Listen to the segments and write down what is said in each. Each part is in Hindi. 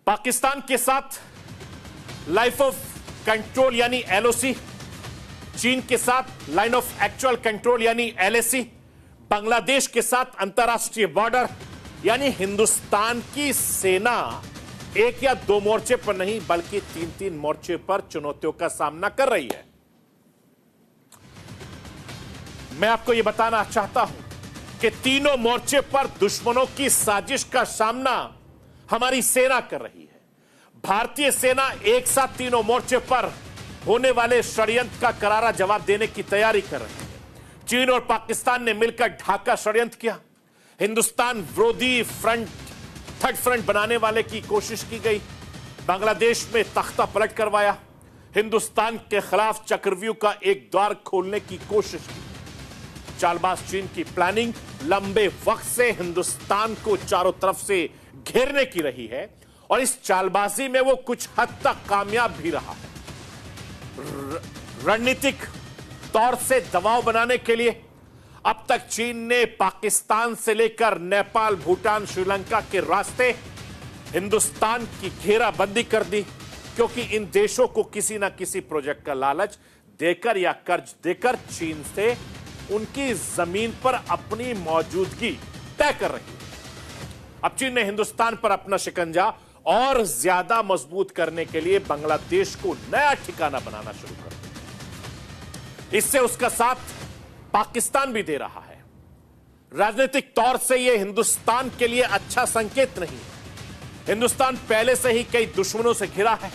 पाकिस्तान के साथ लाइफ ऑफ कंट्रोल यानी एलओसी, चीन के साथ लाइन ऑफ एक्चुअल कंट्रोल यानी एलएसी, बांग्लादेश के साथ अंतरराष्ट्रीय बॉर्डर यानी हिंदुस्तान की सेना एक या दो मोर्चे पर नहीं बल्कि तीन तीन मोर्चे पर चुनौतियों का सामना कर रही है। मैं आपको यह बताना चाहता हूं कि तीनों मोर्चे पर दुश्मनों की साजिश का सामना हमारी सेना कर रही है। भारतीय सेना एक साथ तीनों मोर्चे पर होने वाले षड्यंत्र का करारा जवाब देने की तैयारी कर रही है। चीन और पाकिस्तान ने मिलकर ढाका षड्यंत्र किया, हिंदुस्तान विरोधी फ्रंट, थर्ड फ्रंट बनाने वाले की कोशिश की गई, बांग्लादेश में तख्ता पलट करवाया, हिंदुस्तान के खिलाफ चक्रव्यूह का एक द्वार खोलने की कोशिश की। चालबाज चीन की प्लानिंग लंबे वक्त से हिंदुस्तान को चारों तरफ से घेरने की रही है और इस चालबाजी में वो कुछ हद तक कामयाब भी रहा है। रणनीतिक तौर से दबाव बनाने के लिए अब तक चीन ने पाकिस्तान से लेकर नेपाल, भूटान, श्रीलंका के रास्ते हिंदुस्तान की घेराबंदी कर दी, क्योंकि इन देशों को किसी ना किसी प्रोजेक्ट का लालच देकर या कर्ज देकर चीन से उनकी जमीन पर अपनी मौजूदगी तय कर रही है। अब चीन ने हिंदुस्तान पर अपना शिकंजा और ज्यादा मजबूत करने के लिए बांग्लादेश को नया ठिकाना बनाना शुरू कर दिया। इससे उसका साथ पाकिस्तान भी दे रहा है। राजनीतिक तौर से यह हिंदुस्तान के लिए अच्छा संकेत नहीं है। हिंदुस्तान पहले से ही कई दुश्मनों से घिरा है।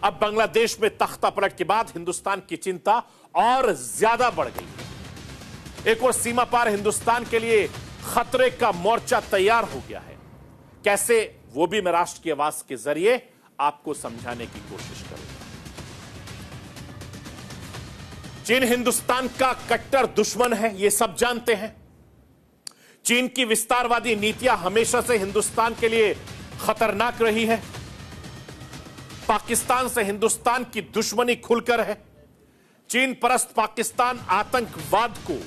अब बांग्लादेश में तख्ता पलट के बाद हिंदुस्तान की चिंता और ज्यादा बढ़ गई है। एक और सीमा पार हिंदुस्तान के लिए खतरे का मोर्चा तैयार हो गया है। कैसे, वो भी मैं राष्ट्र की आवाज के जरिए आपको समझाने की कोशिश करूंगा। चीन हिंदुस्तान का कट्टर दुश्मन है, ये सब जानते हैं। चीन की विस्तारवादी नीतियां हमेशा से हिंदुस्तान के लिए खतरनाक रही है। पाकिस्तान से हिंदुस्तान की दुश्मनी खुलकर है। चीन परस्त पाकिस्तान आतंकवाद को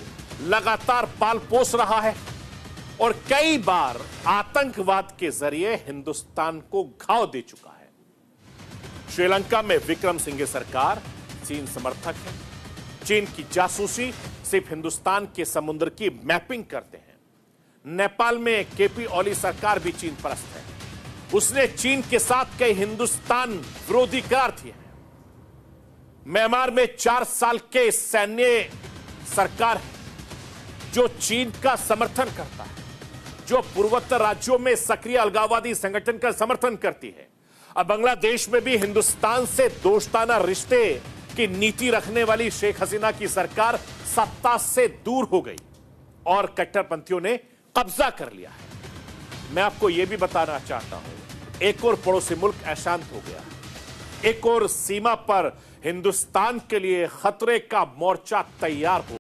लगातार पाल पोस रहा है और कई बार आतंकवाद के जरिए हिंदुस्तान को घाव दे चुका है। श्रीलंका में विक्रम सिंघे सरकार चीन समर्थक है। चीन की जासूसी सिर्फ हिंदुस्तान के समुद्र की मैपिंग करते हैं। नेपाल में केपी ओली सरकार भी चीन परस्त है। उसने चीन के साथ कई हिंदुस्तान विरोधी करार किए हैं। म्यांमार में 4 साल के सैन्य सरकार है जो चीन का समर्थन करता है, जो पूर्वोत्तर राज्यों में सक्रिय अलगाववादी संगठन का समर्थन करती है। अब बांग्लादेश में भी हिंदुस्तान से दोस्ताना रिश्ते की नीति रखने वाली शेख हसीना की सरकार सत्ता से दूर हो गई और कट्टरपंथियों ने कब्जा कर लिया है। मैं आपको यह भी बताना चाहता हूं, एक और पड़ोसी मुल्क अशांत हो गया, एक और सीमा पर हिंदुस्तान के लिए खतरे का मोर्चा तैयार हो